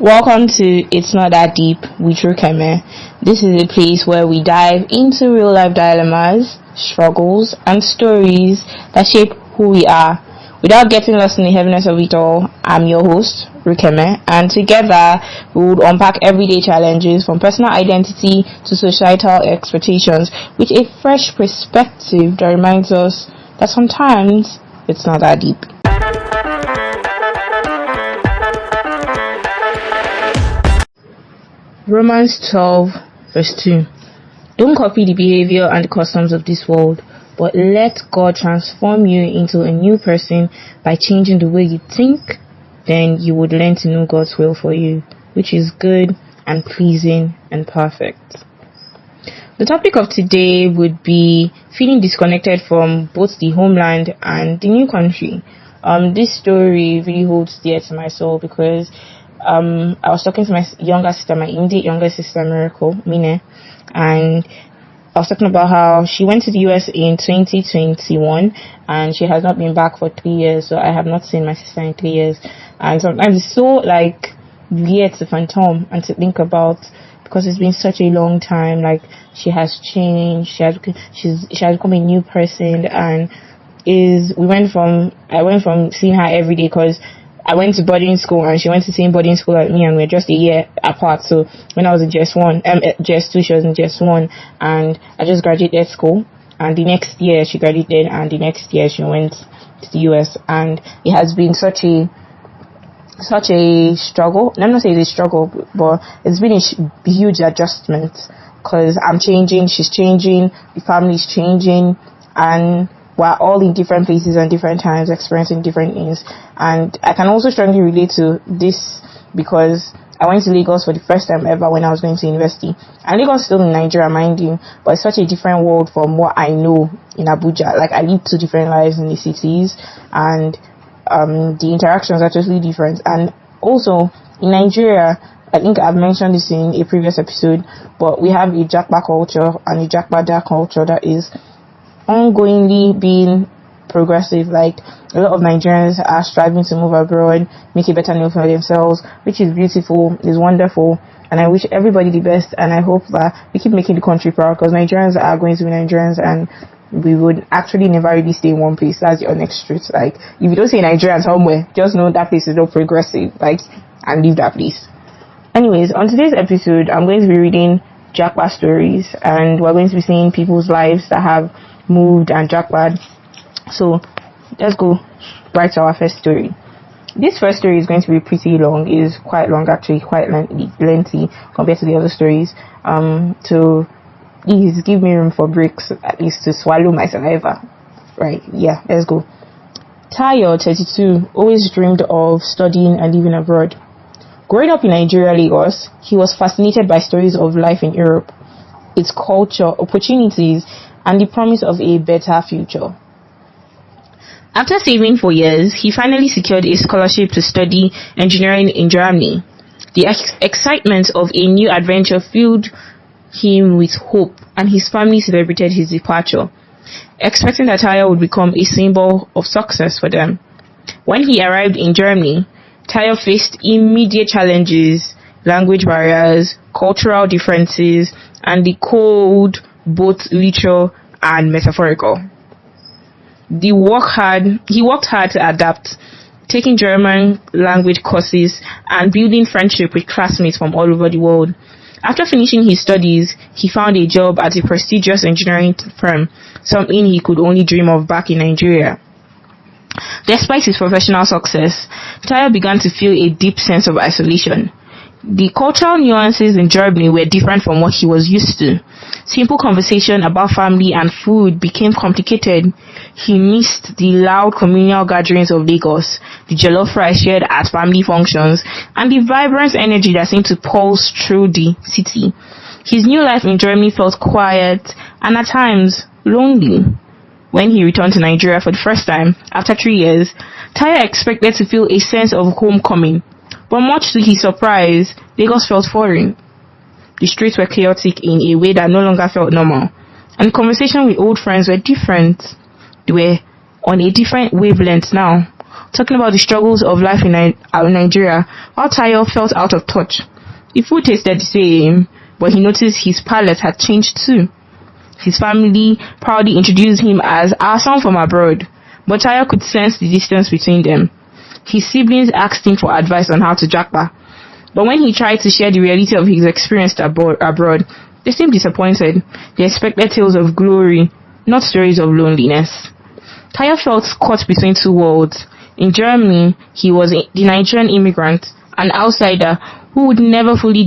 Welcome to It's Not That Deep with Rukeme. This is a place where we dive into real life dilemmas, struggles, and stories that shape who we are. Without getting lost in the heaviness of it all, I'm your host, Rukeme, and together we would unpack everyday challenges from personal identity to societal expectations with a fresh perspective that reminds us that sometimes it's not that deep. Romans 12 verse 2. Don't copy the behavior and the customs of this world, but let God transform you into a new person by changing the way you think. Then you would learn to know God's will for you, which is good and pleasing and perfect. The topic of today would be feeling disconnected from both the homeland and the new country. This story really holds dear to my soul because I was talking to my younger sister, my immediate younger sister, Miracle, Mine, and I was talking about how she went to the US in 2021 and she has not been back for 3 years, so I have not seen my sister in 3 years. And sometimes it's so weird to phantom and to think about, because it's been such a long time. Like, she has changed, she has become a new person, and I went from seeing her every day because I went to boarding school and she went to the same boarding school like me, and we're just a year apart. So when I was in GS2, she was in GS1, and I just graduated school, and the next year she graduated, and the next year she went to the US, and it has been such a struggle. I'm not saying it's a struggle, but it's been a huge adjustment because I'm changing, she's changing, the family's changing, and we're all in different places and different times, experiencing different things. And I can also strongly relate to this because I went to Lagos for the first time ever when I was going to university. And Lagos is still in Nigeria, mind you, but it's such a different world from what I know in Abuja. Like, I live two different lives in the cities, and the interactions are totally different. And also, in Nigeria, I think I've mentioned this in a previous episode, but we have a Japa culture and a Jakpada culture that is ongoingly being progressive. Like, a lot of Nigerians are striving to move abroad, make a better name for themselves, which is beautiful, is wonderful, and I wish everybody the best, and I hope that we keep making the country proud, because Nigerians are going to be Nigerians, and we would actually never really stay in one place. That's the honest truth. Like, if you don't say Nigerian somewhere, just know that place is not progressive, and leave that place. Anyways, on today's episode, I'm going to be reading Japa stories, and we're going to be seeing people's lives that have moved and jackpot. So let's go right to our first story. This first story is going to be pretty long. It is quite long, actually, quite lengthy compared to the other stories. So please give me room for breaks, at least to swallow my saliva. Right, yeah, let's go. Tayo, 32, always dreamed of studying and living abroad. Growing up in Nigeria, Lagos, he was fascinated by stories of life in Europe, its culture, opportunities, and the promise of a better future. After saving for years, he finally secured a scholarship to study engineering in Germany. The excitement of a new adventure filled him with hope, and his family celebrated his departure, expecting that Tayo would become a symbol of success for them. When he arrived in Germany, Tayo faced immediate challenges: language barriers, cultural differences, and the cold, both literal and metaphorical. He worked hard to adapt, taking German language courses and building friendship with classmates from all over the world. After finishing his studies, he found a job at a prestigious engineering firm, something he could only dream of back in Nigeria. Despite his professional success, Tayo began to feel a deep sense of isolation. The cultural nuances in Germany were different from what he was used to. Simple conversation about family and food became complicated. He missed the loud communal gatherings of Lagos, the jollof rice shared at family functions, and the vibrant energy that seemed to pulse through the city. His new life in Germany felt quiet and at times lonely. When he returned to Nigeria for the first time after 3 years, Tayo expected to feel a sense of homecoming. But much to his surprise, Lagos felt foreign. The streets were chaotic in a way that no longer felt normal, and conversations with old friends were different. They were on a different wavelength now. talking about the struggles of life in Nigeria, while Tayo felt out of touch. The food tasted the same, but he noticed his palate had changed too. His family proudly introduced him as our son from abroad, but Tayo could sense the distance between them. His siblings asked him for advice on how to japa, but when he tried to share the reality of his experience abroad, they seemed disappointed. They expected tales of glory, not stories of loneliness. Tayo felt caught between two worlds. In Germany, he was the Nigerian immigrant, an outsider who would never fully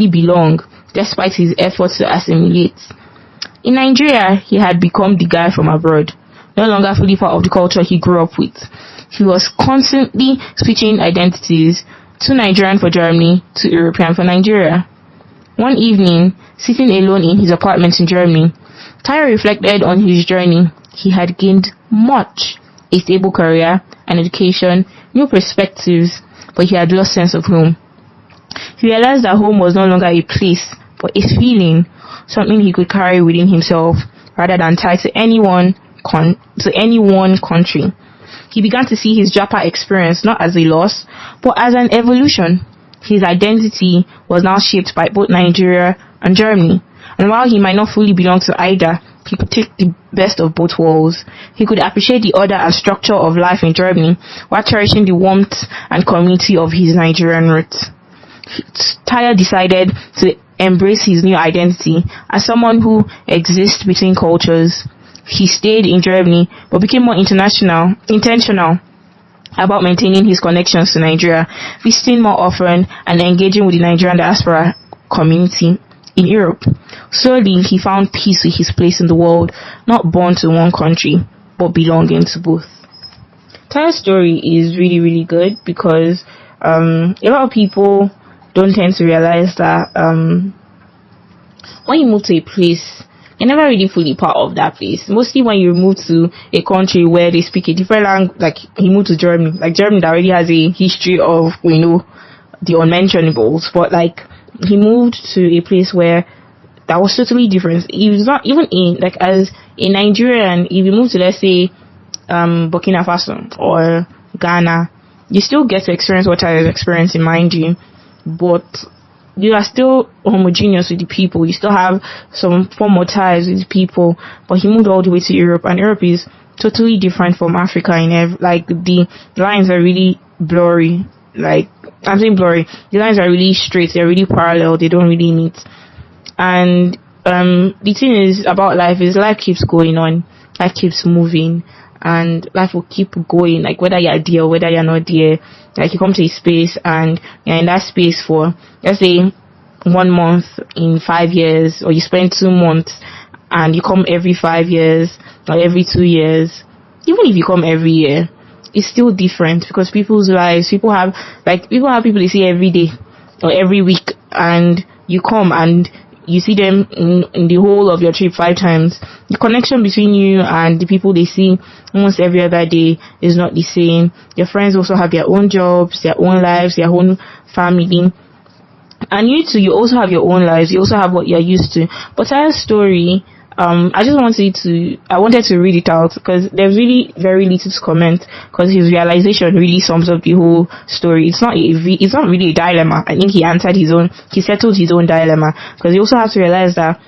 belong, despite his efforts to assimilate. In Nigeria, he had become the guy from abroad, no longer fully part of the culture he grew up with. He was constantly switching identities, to Nigerian for Germany, to European for Nigeria. One evening, sitting alone in his apartment in Germany, Tayo reflected on his journey. He had gained much: a stable career, an education, new perspectives, but he had lost sense of home. He realized that home was no longer a place, but a feeling, something he could carry within himself, rather than tied to any one country. He began to see his Japa experience not as a loss, but as an evolution. His identity was now shaped by both Nigeria and Germany, and while he might not fully belong to either, he could take the best of both worlds. He could appreciate the order and structure of life in Germany, while cherishing the warmth and community of his Nigerian roots. Tayo decided to embrace his new identity as someone who exists between cultures. He stayed in Germany, but became more intentional about maintaining his connections to Nigeria, visiting more often and engaging with the Nigerian diaspora community in Europe. Slowly, he found peace with his place in the world, not born to one country, but belonging to both. Tayo's story is really, really good because a lot of people don't tend to realize that when you move to a place, you're never really fully part of that place. Mostly when you move to a country where they speak a different language, like he moved to Germany. Like Germany that already has a history of, the unmentionables. But like he moved to a place where that was totally different. He was not even as a Nigerian, if you move to, let's say, Burkina Faso or Ghana, you still get to experience what I was experiencing, mind you. But you are still homogeneous with the people. You still have some form of ties with the people. But he moved all the way to Europe, and Europe is totally different from Africa. The lines are really blurry. Like, I'm saying blurry. The lines are really straight. They're really parallel. They don't really meet. And the thing is about life is life keeps going on. Life keeps moving. And life will keep going. Like, whether you're there or whether you're not there. Like, you come to a space and you're in that space for, let's say, 1 month in 5 years, or you spend 2 months and you come every 5 years or every 2 years. Even if you come every year, it's still different because people's lives, people have people they see every day or every week, and you come and you see them in the whole of your trip 5 times. The connection between you and the people they see almost every other day is not the same. Your friends also have their own jobs, their own lives, their own family. And you also have your own lives. You also have what you're used to. But Tayo's story, I wanted to read it out because there's really very little to comment, because his realization really sums up the whole story. It's not really a dilemma. I think he settled his own dilemma, because you also have to realize that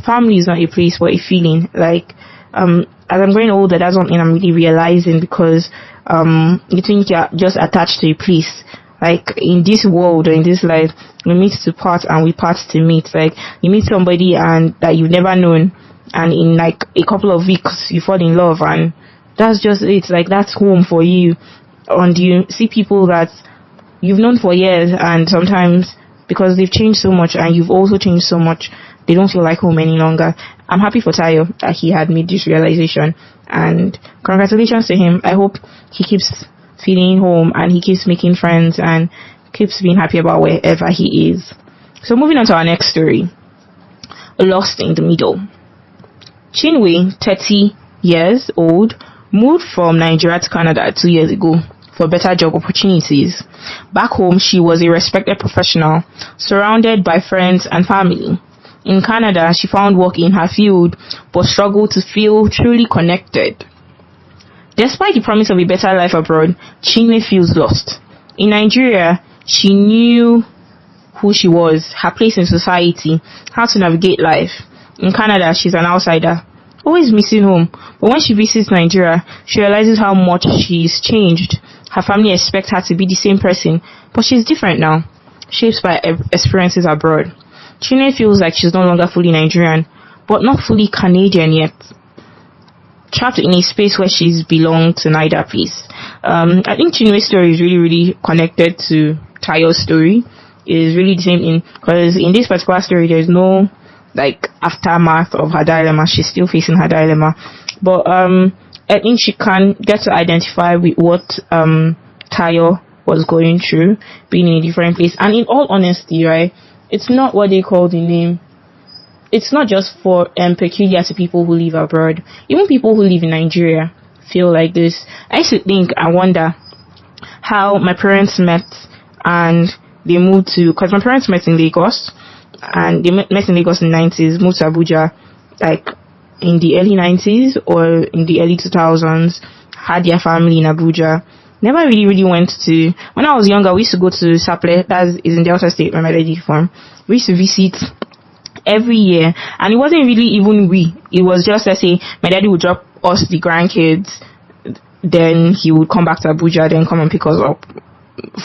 family is not a place but a feeling. Like as I'm growing older, that's something I'm really realizing, because you think you're just attached to a place. Like, in this world or in this life, we meet to part and we part to meet. Like, you meet somebody and that you've never known, and in like a couple of weeks you fall in love, and that's just it. Like, that's home for you. And you see people that you've known for years, and sometimes because they've changed so much and you've also changed so much, they don't feel like home any longer. I'm happy for Tayo that he had made this realization, and congratulations to him. I hope he keeps feeling home and he keeps making friends and keeps being happy about wherever he is. So moving on to our next story, Lost in the Middle. Chinwe, 30 years old, moved from Nigeria to Canada 2 years ago for better job opportunities. Back home, she was a respected professional, surrounded by friends and family. In Canada, she found work in her field but struggled to feel truly connected. Despite the promise of a better life abroad, Chinwe feels lost. In Nigeria, she knew who she was, her place in society, how to navigate life. In Canada, she's an outsider, always missing home. But when she visits Nigeria, she realizes how much she's changed. Her family expect her to be the same person, but she's different now, shaped by experiences abroad. Chinwe feels like she's no longer fully Nigerian, but not fully Canadian yet. Trapped in a space where she's belonged to neither place. I think Chinwe's story is really, really connected to Tayo's story. It is really the same thing, because in this particular story, there's no like aftermath of her dilemma. She's still facing her dilemma, but I think she can get to identify with what Tayo was going through, being in a different place. And in all honesty, right, it's not what they call the name. It's not just for peculiar to people who live abroad. Even people who live in Nigeria feel like this. I used to think, I wonder how my parents met and they moved to, because my parents met in Lagos and they met in Lagos in the 90s, moved to Abuja like in the early 90s or in the early 2000s, had their family in Abuja. Never really went to, when I was younger, we used to go to Saple, that is in Delta State where my daddy is from. We used to visit every year, and it wasn't really even it was just, let's say, my daddy would drop us, the grandkids, then he would come back to Abuja, then come and pick us up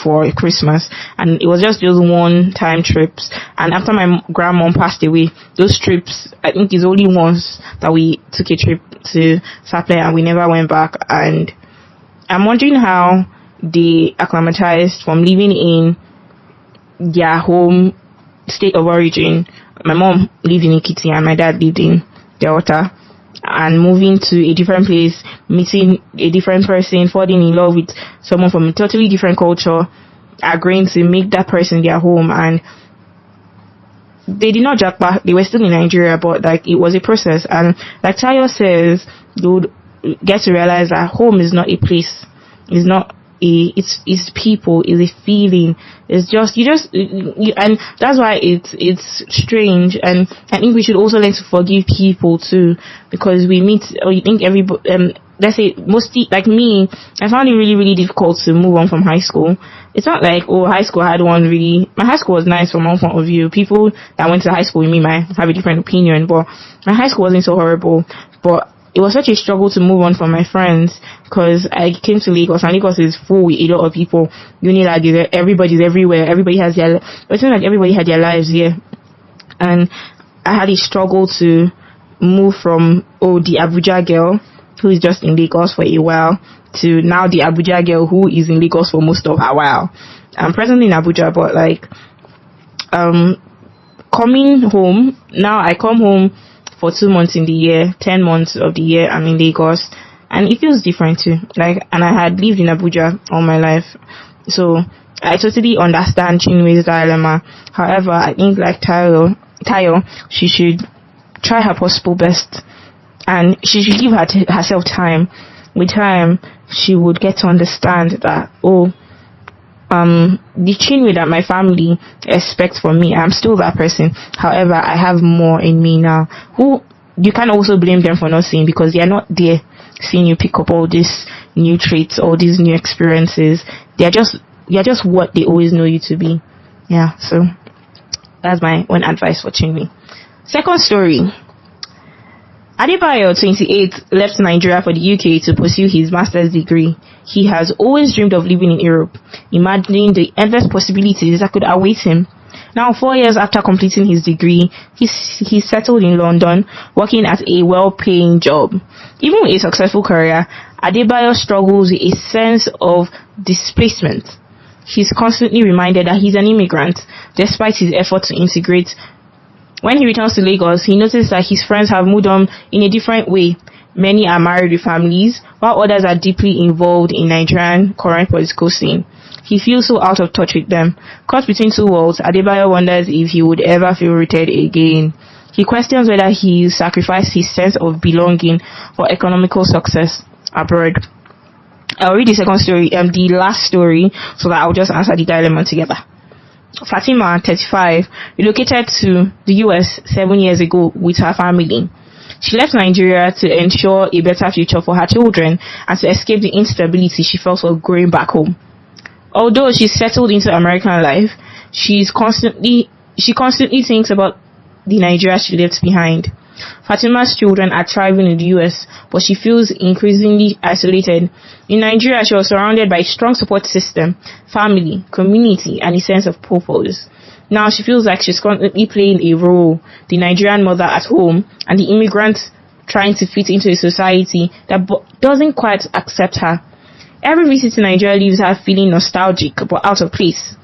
for Christmas, and it was just those one-time trips. And after my grandmom passed away, those trips, I think it's only once that we took a trip to Saple and we never went back. And I'm wondering how they acclimatized from living in their home state of origin. My mom lived in Ekiti and my dad lived in Delta, and moving to a different place, meeting a different person, falling in love with someone from a totally different culture, agreeing to make that person their home. And they did not Japa, they were still in Nigeria, but like it was a process. And like Tayo says, you would get to realize that home is not a place, it's not it's people, it's a feeling. It's just and that's why it's strange. And I think we should also learn to forgive people too, because we meet, or you think everybody, let's say mostly like me, I found it really, really difficult to move on from high school. It's not like, oh, high school had one really, my high school was nice from one point of view. People that went to high school with me might have a different opinion, but my high school wasn't so horrible. But it was such a struggle to move on from my friends, because I came to Lagos, and Lagos is full with a lot of people. Unilag, everybody's everywhere. Everybody has it seems like everybody had their lives here. And I had a struggle to move from, the Abuja girl who is just in Lagos for a while, to now the Abuja girl who is in Lagos for most of her while. I'm presently in Abuja, but like, coming home, now I come home for 2 months in the year, 10 months of the year I'm in Lagos, and it feels different too. Like, and I had lived in Abuja all my life, so I totally understand Chinwe's dilemma. However, I think like Tayo, she should try her possible best, and she should give herself time. With time, she would get to understand that, the Chinwe that my family expects from me, I'm still that person. However, I have more in me now. Who you can't also blame them for not seeing, because they are not there seeing you pick up all these new traits, all these new experiences. You're just what they always know you to be. Yeah, so that's my one advice for Chinwe. Second story. Adebayo, 28, left Nigeria for the UK to pursue his master's degree. He has always dreamed of living in Europe, imagining the endless possibilities that could await him. Now, 4 years after completing his degree, he's settled in London, working at a well-paying job. Even with a successful career, Adebayo struggles with a sense of displacement. He's constantly reminded that he's an immigrant, despite his effort to integrate. When he returns to Lagos, he notices that his friends have moved on in a different way. Many are married with families, while others are deeply involved in Nigerian current political scene. He feels so out of touch with them. Caught between two worlds, Adebayo wonders if he would ever feel rooted again. He questions whether he sacrificed his sense of belonging for economical success abroad. I'll read the second story, the last story, so that I'll just answer the dilemma together. Fatima, 35, relocated to the US 7 years ago with her family. She left Nigeria to ensure a better future for her children and to escape the instability she felt while growing back home. Although she's settled into American life, she constantly thinks about the Nigeria she left behind. Fatima's children are thriving in the US, but she feels increasingly isolated. In Nigeria, she was surrounded by a strong support system, family, community, and a sense of purpose. Now she feels like she's constantly playing a role, the Nigerian mother at home, and the immigrant trying to fit into a society that doesn't quite accept her. Every visit to Nigeria leaves her feeling nostalgic but out of place.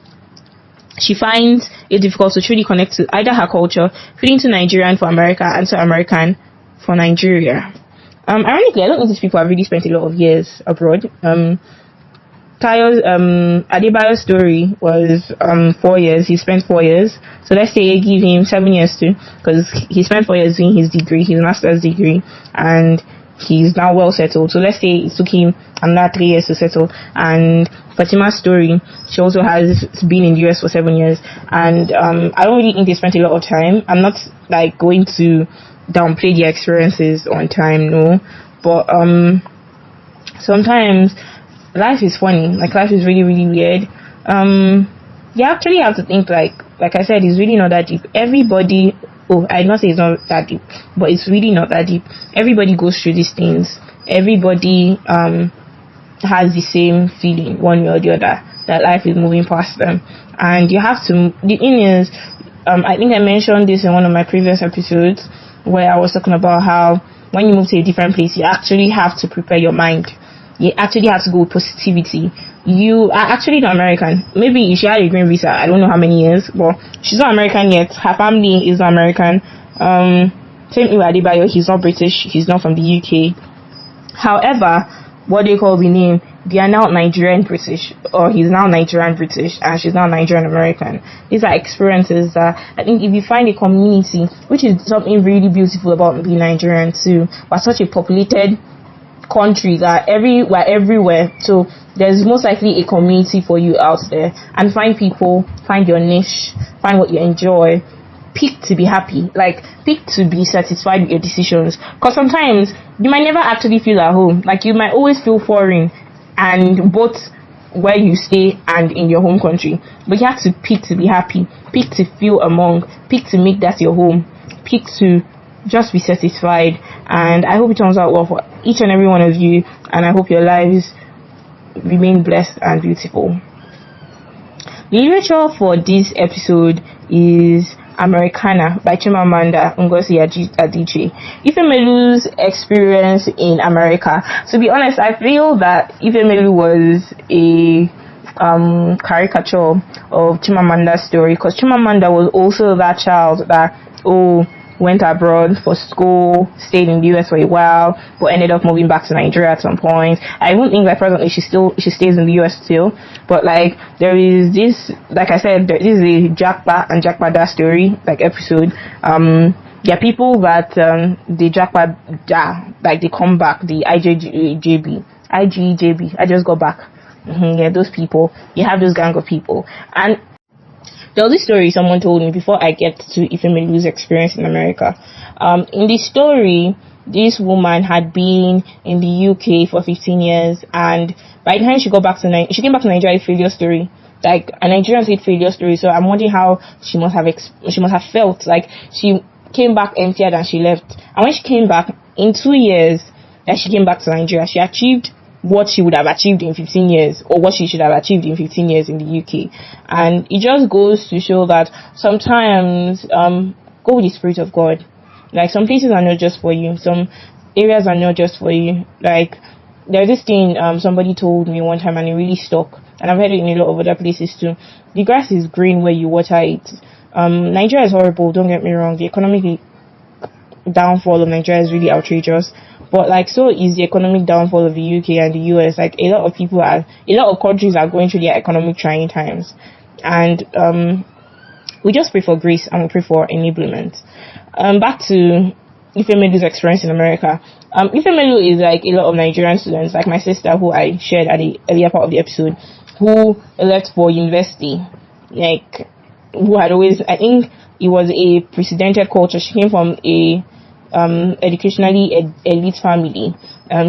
She finds it difficult to truly connect to either her culture, feeling too Nigerian for America and too American for Nigeria. Ironically, I don't know these people have really spent a lot of years abroad. Adebayo's story was 4 years. He spent 4 years. So let's say give him 7 years too, because he spent 4 years doing his degree, his master's degree, and he's now well settled. So let's say it took him another 3 years to settle. And Fatima's story, she also has been in the US for 7 years, and I don't really think they spent a lot of time. I'm not like going to downplay their experiences on time, no, but sometimes life is funny. Like, life is really, really weird. You actually have to think, like I said, it's really not that deep. Everybody, I'd not say it's not that deep, but it's really not that deep. Everybody goes through these things. Everybody has the same feeling, one way or the other, that life is moving past them. And you have to, the thing is, I think I mentioned this in one of my previous episodes, where I was talking about how when you move to a different place, you actually have to prepare your mind. You actually have to go with positivity. You are actually not American. Maybe she had a green visa, I don't know how many years, but she's not American yet. Her family is not American. Same with Adebayo, he's not British, he's not from the UK. However, what they call the name, they are now Nigerian British, or he's now Nigerian British, and she's now Nigerian American. These are experiences that I think if you find a community, which is something really beautiful about being Nigerian too, we're such a populated country that we're everywhere, so there's most likely a community for you out there. And find people, find your niche, find what you enjoy, pick to be happy, like pick to be satisfied with your decisions, because sometimes you might never actually feel at home. Like, you might always feel foreign, and both where you stay and in your home country, but you have to pick to be happy, pick to feel among, pick to make that your home, pick to just be satisfied. And I hope it turns out well for each and every one of you, and I hope your lives remain blessed and beautiful. The literature for this episode is Americana by Chimamanda Ngozi Adichie. Ifemelu's experience in America. To be honest, I feel that Ifemelu was a caricature of Chimamanda's story, because Chimamanda was also that child that went abroad for school, stayed in the US for a while, but ended up moving back to Nigeria at some point. I don't think that presently she stays in the US still, but like, there is this, like I said, this is a Japa and Jakpada story, like, episode. There are people that the Japa, like, they come back, the IGJB, I just got back. Yeah, those people, you have this gang of people. And there was this story someone told me before I get to Ifemelu's experience in America. In the story, this woman had been in the UK for 15 years, and by the time she came back to Nigeria, a failure story. Like, a Nigerian said failure story. So I'm wondering how she must have felt. Like, she came back emptier than she left. And when she came back, in 2 years that she came back to Nigeria, she achieved what she would have achieved in 15 years, or what she should have achieved in 15 years in the UK. And it just goes to show that sometimes go with the Spirit of God. Like, some places are not just for you, some areas are not just for you. Like, there's this thing somebody told me one time, and it really stuck, and I've heard it in a lot of other places too. The grass is green where you water it. Nigeria is horrible, don't get me wrong. The economic downfall of Nigeria is really outrageous, but like, so is the economic downfall of the UK and the US. Like, a lot of countries are going through their economic trying times, and we just pray for grace and we pray for enablement. Back to Ifemelu's experience in America. Ifemelu is like a lot of Nigerian students, like my sister, who I shared at the earlier part of the episode, who left for university, like, who had always, I think it was a precedented culture. She came from a educationally elite family.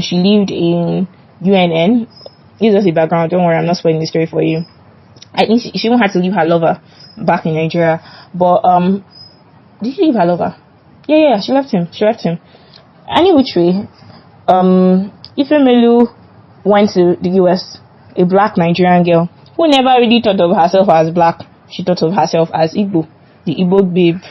She lived in UNN. This is just a background. Don't worry, I'm not spoiling the story for you. I think she even had to leave her lover back in Nigeria. But did she leave her lover? Yeah, she left him. Any which way, Ifemelu went to the US, a black Nigerian girl who never really thought of herself as black. She thought of herself as Igbo, the Igbo babe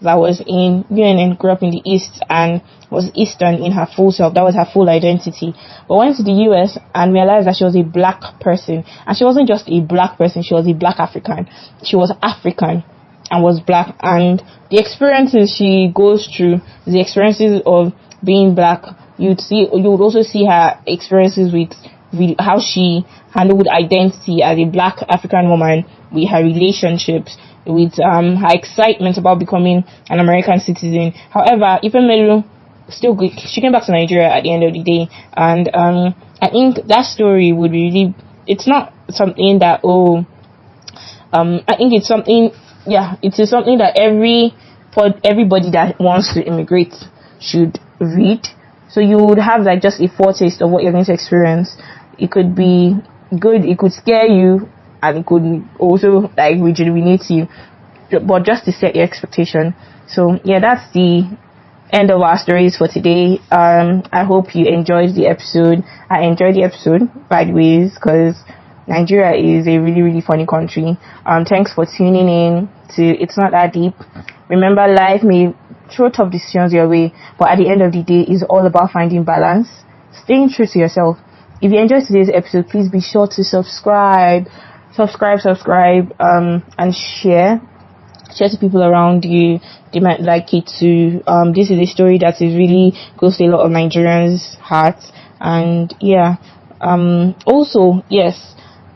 that was in UNN, grew up in the East and was Eastern in her full self. That was her full identity. But went to the US and realized that she was a black person. And she wasn't just a black person, she was a black African. She was African and was black. And the experiences she goes through, the experiences of being black, you would also see her experiences with how she handled identity as a black African woman, with her relationships, with her excitement about becoming an American citizen. However, Ifemelu still good. She came back to Nigeria at the end of the day, and I think that story would really, it's not something that I think it's something, it is something that everybody that wants to immigrate should read. So you would have like just a foretaste of what you're going to experience. It could be good, it could scare you, and it could also like rejuvenate you, but just to set your expectation. So that's the end of our stories for today. I hope you enjoyed the episode. I enjoyed the episode, by the way, because Nigeria is a really, really funny country. Thanks for tuning in to It's Not That Deep. Remember, life may throw tough decisions your way, but at the end of the day, it's all about finding balance, staying true to yourself. If you enjoyed today's episode, please be sure to subscribe, and share to people around you. They might like it too. This is a story that is really close to a lot of Nigerians' hearts. And also, yes,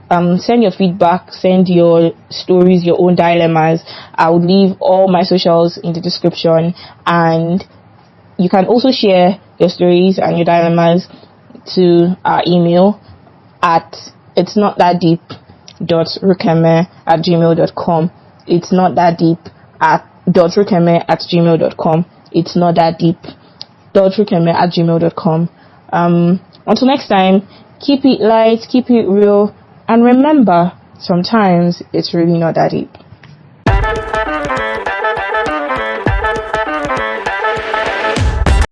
send your feedback, send your stories, your own dilemmas. I will leave all my socials in the description, and you can also share your stories and your dilemmas to our email at itsnotthatdeep.rukeme@gmail.com. It's not that deep .rukeme@gmail.com. It's not that deep .rukeme@gmail.com. Until next time, keep it light, keep it real, and remember, sometimes it's really not that deep.